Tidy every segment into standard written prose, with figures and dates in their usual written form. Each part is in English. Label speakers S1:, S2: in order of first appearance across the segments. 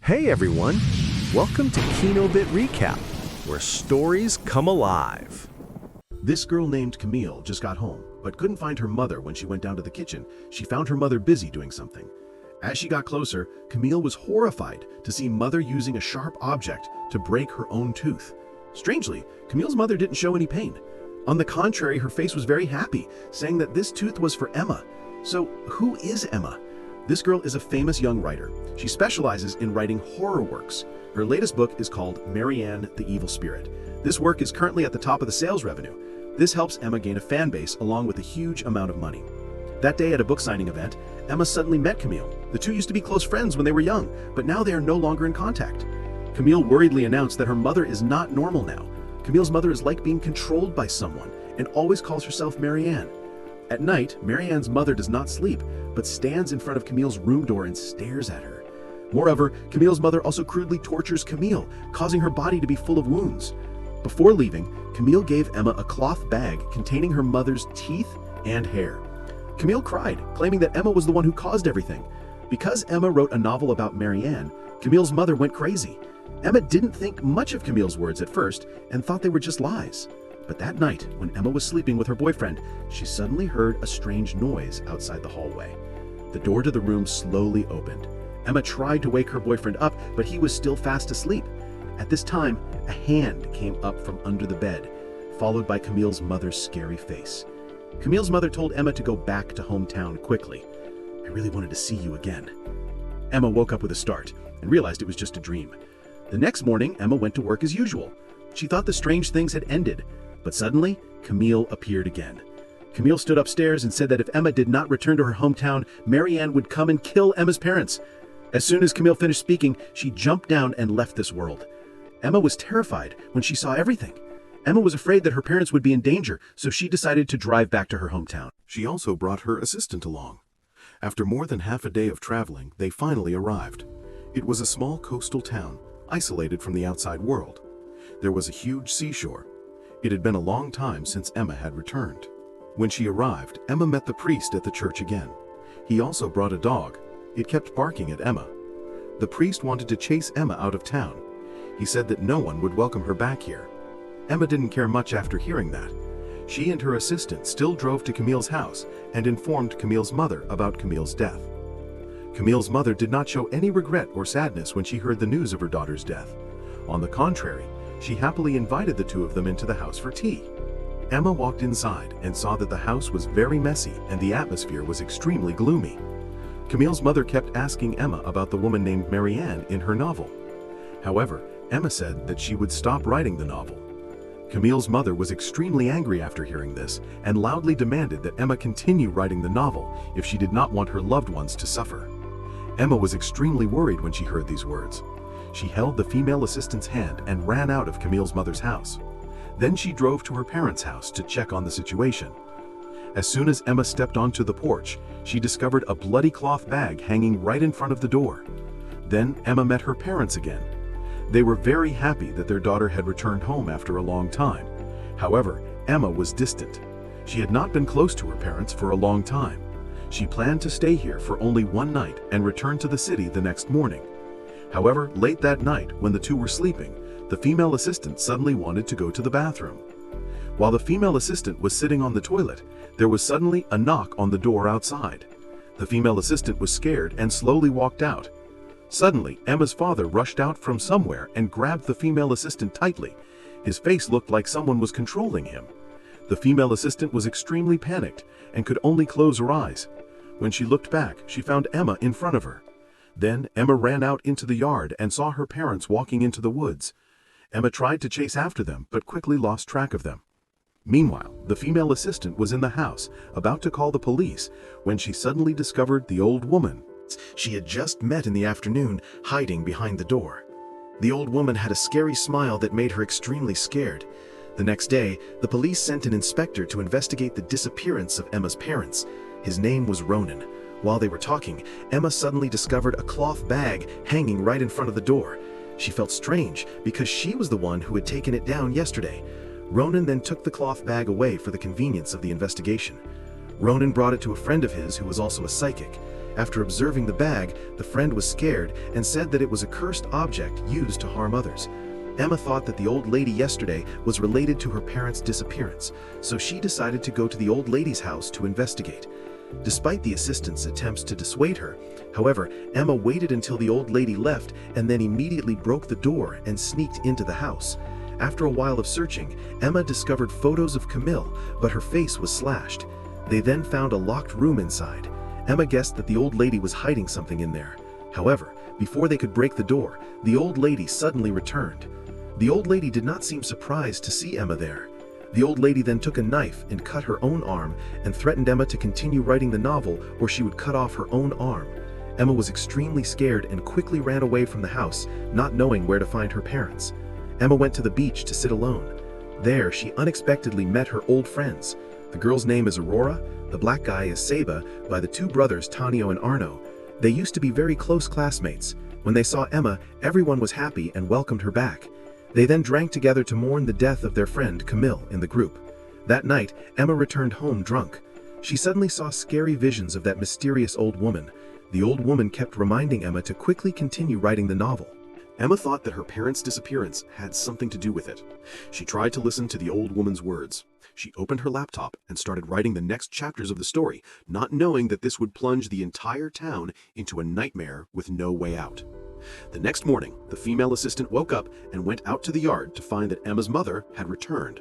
S1: Hey everyone, welcome to KinoBit Recap, where stories come alive.
S2: This girl named Camille just got home, but couldn't find her mother. When she went down to the kitchen, she found her mother busy doing something. As she got closer, Camille was horrified to see mother using a sharp object to break her own tooth. Strangely, Camille's mother didn't show any pain. On the contrary, her face was very happy, saying that this tooth was for Emma. So, who is Emma? This girl is a famous young writer. She specializes in writing horror works. Her latest book is called Maryanne, the Evil Spirit. This work is currently at the top of the sales revenue. This helps Emma gain a fan base along with a huge amount of money. That day at a book signing event, Emma suddenly met Camille. The two used to be close friends when they were young, but now they are no longer in contact. Camille worriedly announced that her mother is not normal now. Camille's mother is like being controlled by someone and always calls herself Maryanne. At night, Maryanne's mother does not sleep, but stands in front of Camille's room door and stares at her. Moreover, Camille's mother also crudely tortures Camille, causing her body to be full of wounds. Before leaving, Camille gave Emma a cloth bag containing her mother's teeth and hair. Camille cried, claiming that Emma was the one who caused everything. Because Emma wrote a novel about Maryanne, Camille's mother went crazy. Emma didn't think much of Camille's words at first and thought they were just lies. But that night, when Emma was sleeping with her boyfriend, she suddenly heard a strange noise outside the hallway. The door to the room slowly opened. Emma tried to wake her boyfriend up, but he was still fast asleep. At this time, a hand came up from under the bed, followed by Camille's mother's scary face. Camille's mother told Emma to go back to hometown quickly. "I really wanted to see you again." Emma woke up with a start and realized it was just a dream. The next morning, Emma went to work as usual. She thought the strange things had ended, but suddenly, Camille appeared again. Camille stood upstairs and said that if Emma did not return to her hometown, Maryanne would come and kill Emma's parents. As soon as Camille finished speaking, she jumped down and left this world. Emma was terrified when she saw everything. Emma was afraid that her parents would be in danger, so she decided to drive back to her hometown. She also brought her assistant along. After more than half a day of traveling, they finally arrived. It was a small coastal town, isolated from the outside world. There was a huge seashore. It had been a long time since Emma had returned. When she arrived, Emma met the priest at the church again. He also brought a dog. It kept barking at Emma. The priest wanted to chase Emma out of town. He said that no one would welcome her back here. Emma didn't care much after hearing that. She and her assistant still drove to Camille's house and informed Camille's mother about Camille's death. Camille's mother did not show any regret or sadness when she heard the news of her daughter's death. On the contrary, she happily invited the two of them into the house for tea. Emma walked inside and saw that the house was very messy and the atmosphere was extremely gloomy. Camille's mother kept asking Emma about the woman named Maryanne in her novel. However, Emma said that she would stop writing the novel. Camille's mother was extremely angry after hearing this and loudly demanded that Emma continue writing the novel if she did not want her loved ones to suffer. Emma was extremely worried when she heard these words. She held the female assistant's hand and ran out of Camille's mother's house. Then she drove to her parents' house to check on the situation. As soon as Emma stepped onto the porch, she discovered a bloody cloth bag hanging right in front of the door. Then Emma met her parents again. They were very happy that their daughter had returned home after a long time. However, Emma was distant. She had not been close to her parents for a long time. She planned to stay here for only one night and return to the city the next morning. However, late that night, when the two were sleeping, the female assistant suddenly wanted to go to the bathroom. While the female assistant was sitting on the toilet, there was suddenly a knock on the door outside. The female assistant was scared and slowly walked out. Suddenly, Emma's father rushed out from somewhere and grabbed the female assistant tightly. His face looked like someone was controlling him. The female assistant was extremely panicked and could only close her eyes. When she looked back, she found Emma in front of her. Then Emma ran out into the yard and saw her parents walking into the woods. Emma tried to chase after them, but quickly lost track of them. Meanwhile, the female assistant was in the house, about to call the police, when she suddenly discovered the old woman she had just met in the afternoon hiding behind the door. The old woman had a scary smile that made her extremely scared. The next day, the police sent an inspector to investigate the disappearance of Emma's parents. His name was Ronan. While they were talking, Emma suddenly discovered a cloth bag hanging right in front of the door. She felt strange because she was the one who had taken it down yesterday. Ronan then took the cloth bag away for the convenience of the investigation. Ronan brought it to a friend of his who was also a psychic. After observing the bag, the friend was scared and said that it was a cursed object used to harm others. Emma thought that the old lady yesterday was related to her parents' disappearance, so she decided to go to the old lady's house to investigate. Despite the assistant's attempts to dissuade her, however, Emma waited until the old lady left and then immediately broke the door and sneaked into the house. After a while of searching, Emma discovered photos of Camille, but her face was slashed. They then found a locked room inside. Emma guessed that the old lady was hiding something in there. However, before they could break the door, the old lady suddenly returned. The old lady did not seem surprised to see Emma there. The old lady then took a knife and cut her own arm and threatened Emma to continue writing the novel or she would cut off her own arm. Emma was extremely scared and quickly ran away from the house, not knowing where to find her parents. Emma went to the beach to sit alone. There, she unexpectedly met her old friends. The girl's name is Aurora, the black guy is Seba, by the two brothers Tonio and Arno. They used to be very close classmates. When they saw Emma, everyone was happy and welcomed her back. They then drank together to mourn the death of their friend Camille in the group. That night, Emma returned home drunk. She suddenly saw scary visions of that mysterious old woman. The old woman kept reminding Emma to quickly continue writing the novel. Emma thought that her parents' disappearance had something to do with it. She tried to listen to the old woman's words. She opened her laptop and started writing the next chapters of the story, not knowing that this would plunge the entire town into a nightmare with no way out. The next morning, the female assistant woke up and went out to the yard to find that Emma's mother had returned.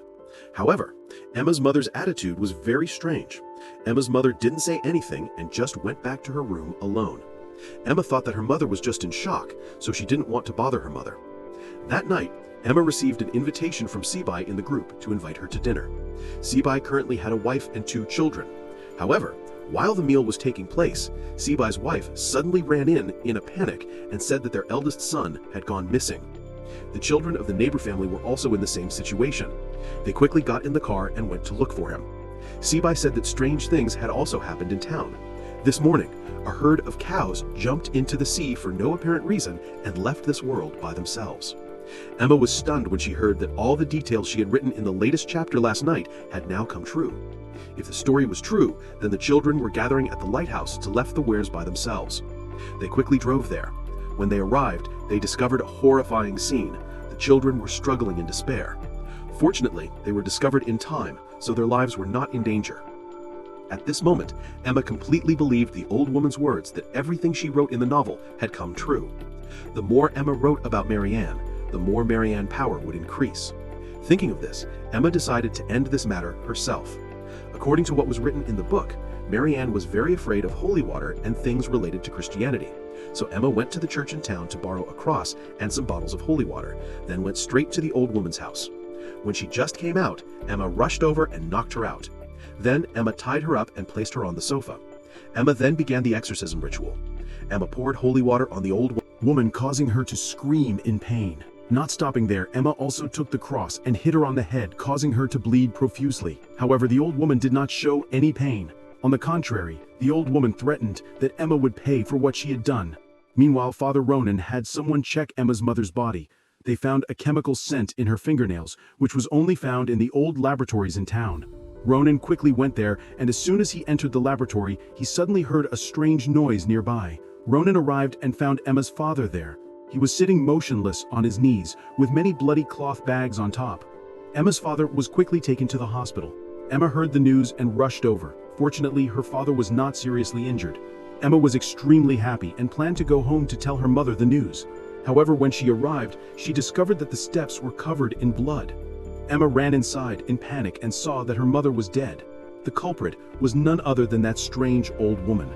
S2: However, Emma's mother's attitude was very strange. Emma's mother didn't say anything and just went back to her room alone. Emma thought that her mother was just in shock, so she didn't want to bother her mother. That night, Emma received an invitation from Sebai in the group to invite her to dinner. Sebai currently had a wife and 2 children. However, while the meal was taking place, Sebai's wife suddenly ran in a panic and said that their eldest son had gone missing. The children of the neighbor family were also in the same situation. They quickly got in the car and went to look for him. Sebai said that strange things had also happened in town. This morning, a herd of cows jumped into the sea for no apparent reason and left this world by themselves. Emma was stunned when she heard that all the details she had written in the latest chapter last night had now come true. If the story was true, then the children were gathering at the lighthouse to left the Wares by themselves. They quickly drove there. When they arrived, they discovered a horrifying scene. The children were struggling in despair. Fortunately, they were discovered in time, so their lives were not in danger. At this moment, Emma completely believed the old woman's words that everything she wrote in the novel had come true. The more Emma wrote about Maryanne, the more Maryanne power would increase. Thinking of this, Emma decided to end this matter herself. According to what was written in the book, Maryanne was very afraid of holy water and things related to Christianity. So Emma went to the church in town to borrow a cross and some bottles of holy water, then went straight to the old woman's house. When she just came out, Emma rushed over and knocked her out. Then Emma tied her up and placed her on the sofa. Emma then began the exorcism ritual. Emma poured holy water on the old woman, causing her to scream in pain. Not stopping there, Emma also took the cross and hit her on the head, causing her to bleed profusely. However, the old woman did not show any pain. On the contrary, the old woman threatened that Emma would pay for what she had done. Meanwhile, Father Ronan had someone check Emma's mother's body. They found a chemical scent in her fingernails, which was only found in the old laboratories in town. Ronan quickly went there, and as soon as he entered the laboratory, he suddenly heard a strange noise nearby. Ronan arrived and found Emma's father there. He was sitting motionless on his knees, with many bloody cloth bags on top. Emma's father was quickly taken to the hospital. Emma heard the news and rushed over. Fortunately, her father was not seriously injured. Emma was extremely happy and planned to go home to tell her mother the news. However, when she arrived, she discovered that the steps were covered in blood. Emma ran inside in panic and saw that her mother was dead. The culprit was none other than that strange old woman.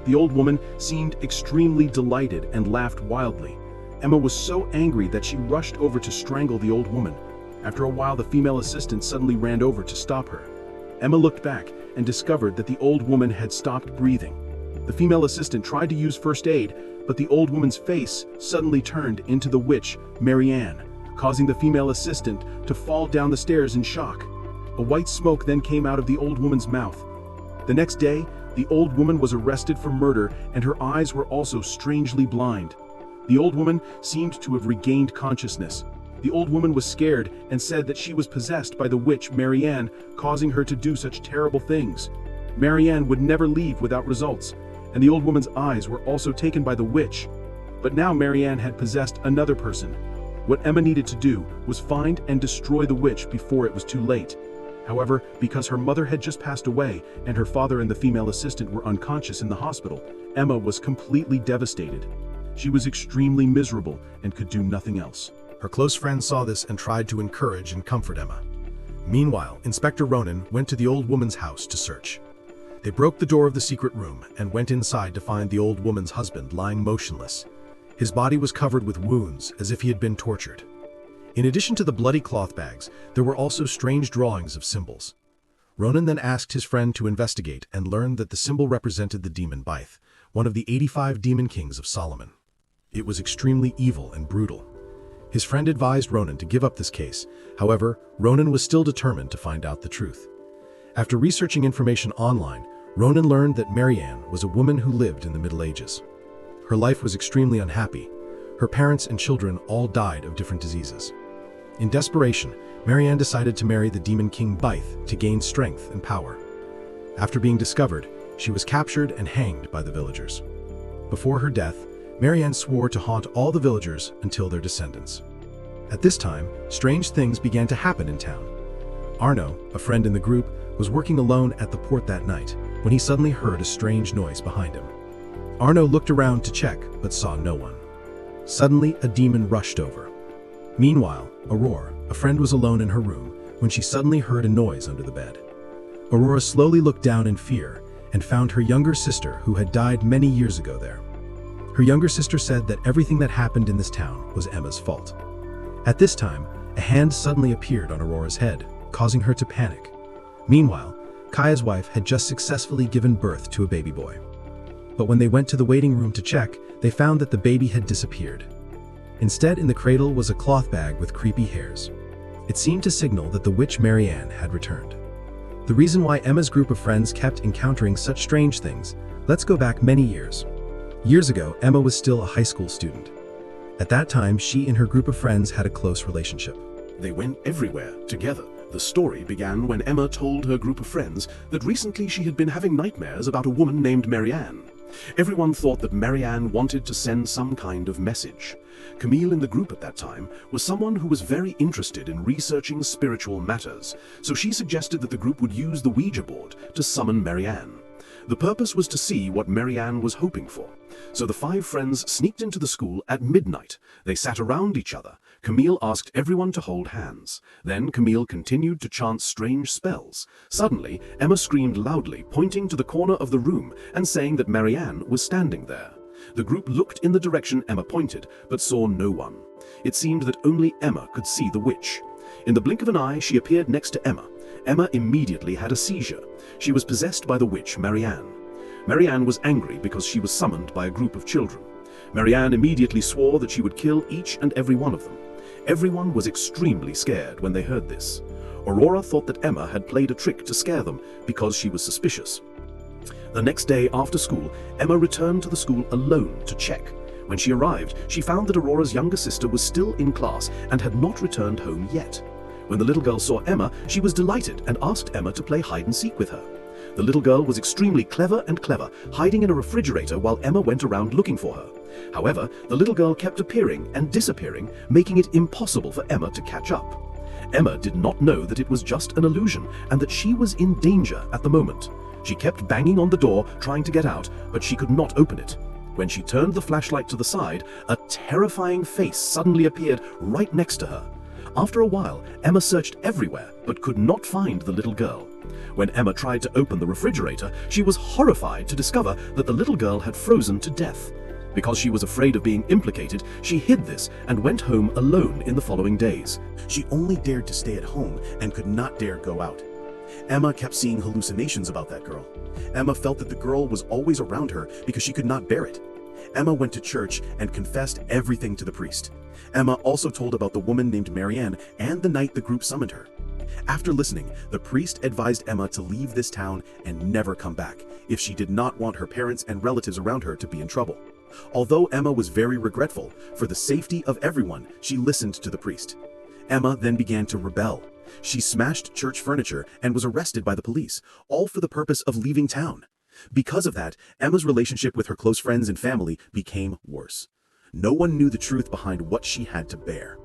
S2: The old woman seemed extremely delighted and laughed wildly. Emma was so angry that she rushed over to strangle the old woman. After a while, the female assistant suddenly ran over to stop her. Emma looked back and discovered that the old woman had stopped breathing. The female assistant tried to use first aid, but the old woman's face suddenly turned into the witch, Maryanne, causing the female assistant to fall down the stairs in shock. A white smoke then came out of the old woman's mouth. The next day, the old woman was arrested for murder, and her eyes were also strangely blind. The old woman seemed to have regained consciousness. The old woman was scared and said that she was possessed by the witch Maryanne, causing her to do such terrible things. Maryanne would never leave without results, and the old woman's eyes were also taken by the witch. But now Maryanne had possessed another person. What Emma needed to do was find and destroy the witch before it was too late. However, because her mother had just passed away and her father and the female assistant were unconscious in the hospital, Emma was completely devastated. She was extremely miserable and could do nothing else. Her close friends saw this and tried to encourage and comfort Emma. Meanwhile, Inspector Ronan went to the old woman's house to search. They broke the door of the secret room and went inside to find the old woman's husband lying motionless. His body was covered with wounds as if he had been tortured. In addition to the bloody cloth bags, there were also strange drawings of symbols. Ronan then asked his friend to investigate and learned that the symbol represented the demon Byth, one of the 85 demon kings of Solomon. It was extremely evil and brutal. His friend advised Ronan to give up this case. However, Ronan was still determined to find out the truth. After researching information online, Ronan learned that Maryanne was a woman who lived in the Middle Ages. Her life was extremely unhappy. Her parents and children all died of different diseases. In desperation, Maryanne decided to marry the demon king Byth to gain strength and power. After being discovered, she was captured and hanged by the villagers. Before her death, Maryanne swore to haunt all the villagers until their descendants. At this time, strange things began to happen in town. Arno, a friend in the group, was working alone at the port that night when he suddenly heard a strange noise behind him. Arno looked around to check, but saw no one. Suddenly, a demon rushed over. Meanwhile, Aurora, a friend, was alone in her room when she suddenly heard a noise under the bed. Aurora slowly looked down in fear and found her younger sister who had died many years ago there. Her younger sister said that everything that happened in this town was Emma's fault. At this time, a hand suddenly appeared on Aurora's head, causing her to panic. Meanwhile, Kaya's wife had just successfully given birth to a baby boy. But when they went to the waiting room to check, they found that the baby had disappeared. Instead, in the cradle was a cloth bag with creepy hairs. It seemed to signal that the witch Maryanne had returned. The reason why Emma's group of friends kept encountering such strange things, let's go back many years. Years ago, Emma was still a high school student. At that time, she and her group of friends had a close relationship.
S3: They went everywhere together. The story began when Emma told her group of friends that recently she had been having nightmares about a woman named Maryanne. Everyone thought that Maryanne wanted to send some kind of message. Camille in the group at that time was someone who was very interested in researching spiritual matters, so she suggested that the group would use the Ouija board to summon Maryanne. The purpose was to see what Maryanne was hoping for. So the 5 friends sneaked into the school at midnight. They sat around each other. Camille asked everyone to hold hands. Then Camille continued to chant strange spells. Suddenly, Emma screamed loudly, pointing to the corner of the room and saying that Maryanne was standing there. The group looked in the direction Emma pointed, but saw no one. It seemed that only Emma could see the witch. In the blink of an eye, she appeared next to Emma. Emma immediately had a seizure. She was possessed by the witch Maryanne. Maryanne was angry because she was summoned by a group of children. Maryanne immediately swore that she would kill each and every one of them. Everyone was extremely scared when they heard this. Aurora thought that Emma had played a trick to scare them because she was suspicious. The next day after school, Emma returned to the school alone to check. When she arrived, she found that Aurora's younger sister was still in class and had not returned home yet. When the little girl saw Emma, she was delighted and asked Emma to play hide and seek with her. The little girl was extremely clever, hiding in a refrigerator while Emma went around looking for her. However, the little girl kept appearing and disappearing, making it impossible for Emma to catch up. Emma did not know that it was just an illusion and that she was in danger at the moment. She kept banging on the door, trying to get out, but she could not open it. When she turned the flashlight to the side, a terrifying face suddenly appeared right next to her. After a while, Emma searched everywhere, but could not find the little girl. When Emma tried to open the refrigerator, she was horrified to discover that the little girl had frozen to death. Because she was afraid of being implicated, she hid this and went home alone in the following days.
S2: She only dared to stay at home and could not dare go out. Emma kept seeing hallucinations about that girl. Emma felt that the girl was always around her because she could not bear it. Emma went to church and confessed everything to the priest. Emma also told about the woman named Maryanne and the night the group summoned her. After listening, the priest advised Emma to leave this town and never come back if she did not want her parents and relatives around her to be in trouble. Although Emma was very regretful, for the safety of everyone, she listened to the priest. Emma then began to rebel. She smashed church furniture and was arrested by the police, all for the purpose of leaving town. Because of that, Emma's relationship with her close friends and family became worse. No one knew the truth behind what she had to bear.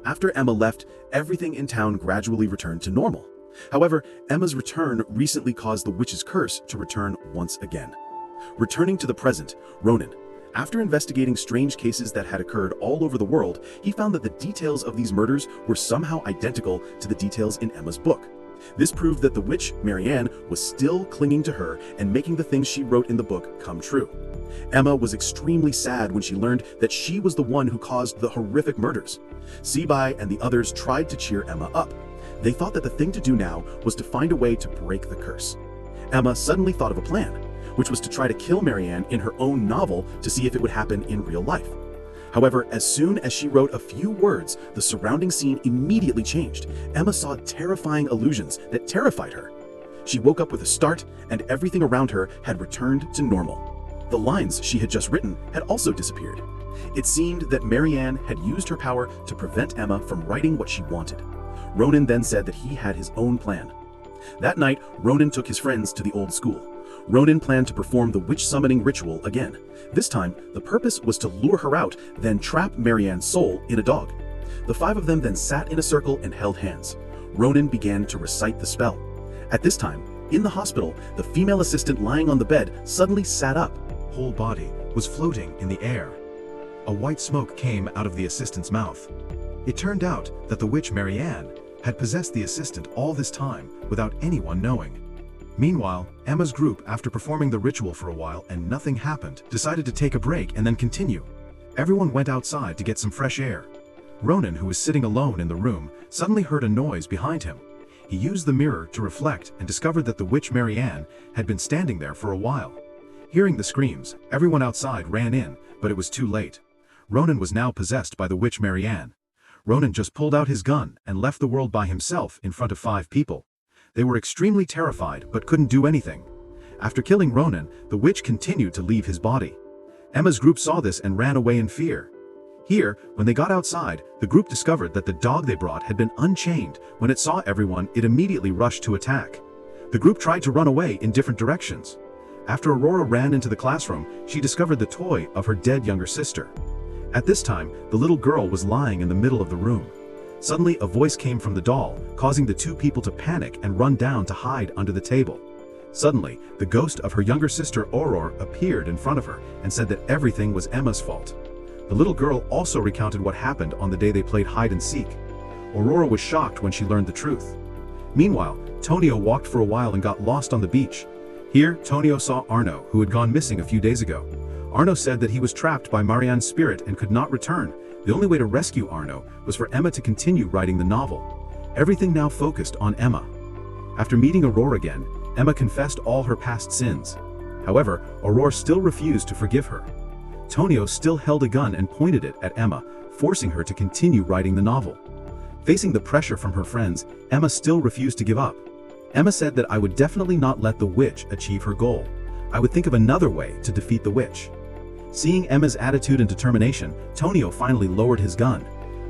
S2: After Emma left, everything in town gradually returned to normal. However, Emma's return recently caused the witch's curse to return once again. Returning to the present, Ronan, after investigating strange cases that had occurred all over the world, he found that the details of these murders were somehow identical to the details in Emma's book. This proved that the witch, Maryanne, was still clinging to her and making the things she wrote in the book come true. Emma was extremely sad when she learned that she was the one who caused the horrific murders. Sebai and the others tried to cheer Emma up. They thought that the thing to do now was to find a way to break the curse. Emma suddenly thought of a plan, which was to try to kill Maryanne in her own novel to see if it would happen in real life. However, as soon as she wrote a few words, the surrounding scene immediately changed. Emma saw terrifying illusions that terrified her. She woke up with a start, and everything around her had returned to normal. The lines she had just written had also disappeared. It seemed that Maryanne had used her power to prevent Emma from writing what she wanted. Ronan then said that he had his own plan. That night, Ronan took his friends to the old school. Ronan planned to perform the witch summoning ritual again. This time, the purpose was to lure her out, then trap Maryanne's soul in a dog. The five of them then sat in a circle and held hands. Ronan began to recite the spell. At this time, in the hospital, the female assistant lying on the bed suddenly sat up.
S4: Whole body was floating in the air. A white smoke came out of the assistant's mouth. It turned out that the witch Maryanne had possessed the assistant all this time without anyone knowing. Meanwhile, Emma's group, after performing the ritual for a while and nothing happened, decided to take a break and then continue. Everyone went outside to get some fresh air. Ronan, who was sitting alone in the room, suddenly heard a noise behind him. He used the mirror to reflect and discovered that the witch Maryanne had been standing there for a while. Hearing the screams, everyone outside ran in, but it was too late. Ronan was now possessed by the witch Maryanne. Ronan just pulled out his gun and left the world by himself in front of 5 people. They were extremely terrified but couldn't do anything. After killing Ronan, the witch continued to leave his body. Emma's group saw this and ran away in fear. Here, when they got outside, the group discovered that the dog they brought had been unchained. When it saw everyone, it immediately rushed to attack. The group tried to run away in different directions. After Aurora ran into the classroom, she discovered the toy of her dead younger sister. At this time, the little girl was lying in the middle of the room. Suddenly, a voice came from the doll, causing the 2 people to panic and run down to hide under the table. Suddenly, the ghost of her younger sister Aurora appeared in front of her and said that everything was Emma's fault. The little girl also recounted what happened on the day they played hide and seek. Aurora was shocked when she learned the truth. Meanwhile, Tonio walked for a while and got lost on the beach. Here, Tonio saw Arno, who had gone missing a few days ago. Arno said that he was trapped by Maryanne's spirit and could not return. The only way to rescue Arno was for Emma to continue writing the novel. Everything now focused on Emma. After meeting Aurora again, Emma confessed all her past sins. However, Aurora still refused to forgive her. Tonio still held a gun and pointed it at Emma, forcing her to continue writing the novel. Facing the pressure from her friends, Emma still refused to give up. Emma said that I would definitely not let the witch achieve her goal. I would think of another way to defeat the witch. Seeing Emma's attitude and determination, Tonio finally lowered his gun.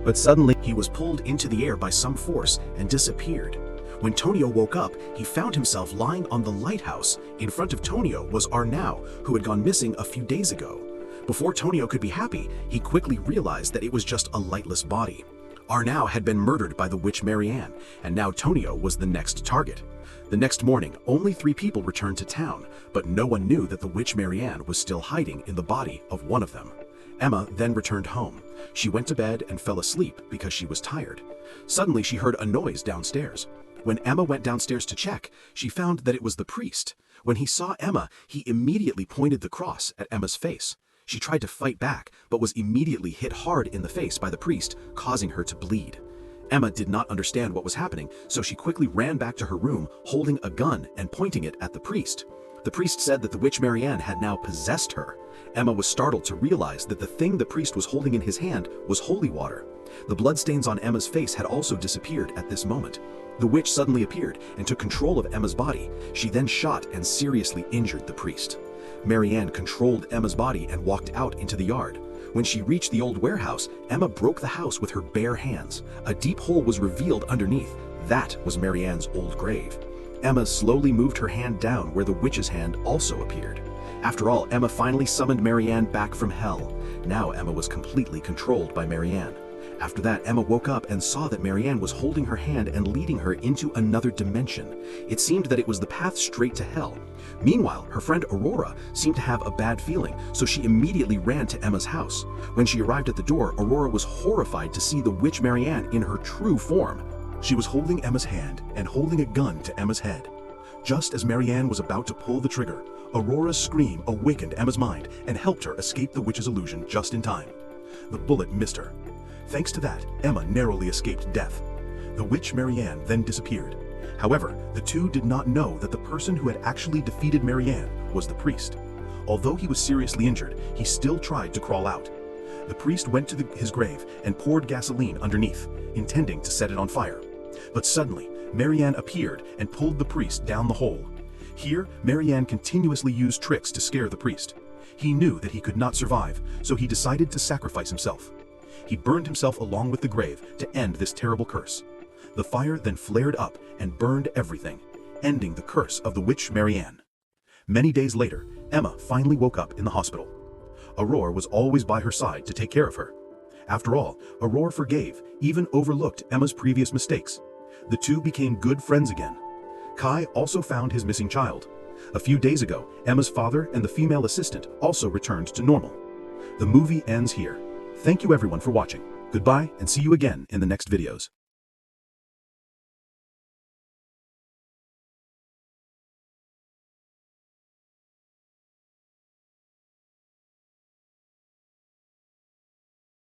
S4: But suddenly,
S2: He was pulled into the air by some force and disappeared. When Tonio woke up, he found himself lying on the lighthouse. In front of Tonio was Arnau, who had gone missing a few days ago. Before Tonio could be happy, he quickly realized that it was just a lightless body. Arnau had been murdered by the witch Maryanne, and now Tonio was the next target. The next morning, only 3 people returned to town, but no one knew that the witch Maryanne was still hiding in the body of one of them. Emma then returned home. She went to bed and fell asleep because she was tired. Suddenly, she heard a noise downstairs. When Emma went downstairs to check, she found that it was the priest. When he saw Emma, he immediately pointed the cross at Emma's face. She tried to fight back, but was immediately hit hard in the face by the priest, causing her to bleed. Emma did not understand what was happening, so she quickly ran back to her room, holding a gun and pointing it at the priest. The priest said that the witch Maryanne had now possessed her. Emma was startled to realize that the thing the priest was holding in his hand was holy water. The bloodstains on Emma's face had also disappeared at this moment. The witch suddenly appeared and took control of Emma's body. She then shot and seriously injured the priest. Maryanne controlled Emma's body and walked out into the yard. When she reached the old warehouse, Emma broke the house with her bare hands. A deep hole was revealed underneath. That was Maryanne's old grave. Emma slowly moved her hand down where the witch's hand also appeared. After all, Emma finally summoned Maryanne back from hell. Now Emma was completely controlled by Maryanne. After that, Emma woke up and saw that Maryanne was holding her hand and leading her into another dimension. It seemed that it was the path straight to hell. Meanwhile, her friend Aurora seemed to have a bad feeling, so she immediately ran to Emma's house. When she arrived at the door, Aurora was horrified to see the witch Maryanne in her true form.
S3: She was holding Emma's hand and holding a gun to Emma's head. Just as Maryanne was about to pull the trigger, Aurora's scream awakened Emma's mind and helped her escape the witch's illusion just in time. The bullet missed her. Thanks to that, Emma narrowly escaped death. The witch Maryanne then disappeared. However, the two did not know that the person who had actually defeated Maryanne was the priest. Although he was seriously injured, he still tried to crawl out. The priest went to his grave and poured gasoline underneath, intending to set it on fire. But suddenly, Maryanne appeared and pulled the priest down the hole. Here, Maryanne continuously used tricks to scare the priest. He knew that he could not survive, so he decided to sacrifice himself. He burned himself along with the grave to end this terrible curse. The fire then flared up and burned everything, ending the curse of the witch Maryanne. Many days later, Emma finally woke up in the hospital. Aurora was always by her side to take care of her. After all, Aurora forgave, even overlooked Emma's previous mistakes. The two became good friends again. Kai also found his missing child. A few days ago, Emma's father and the female assistant also returned to normal. The movie ends here. Thank you everyone for watching. Goodbye and see you again in the next videos.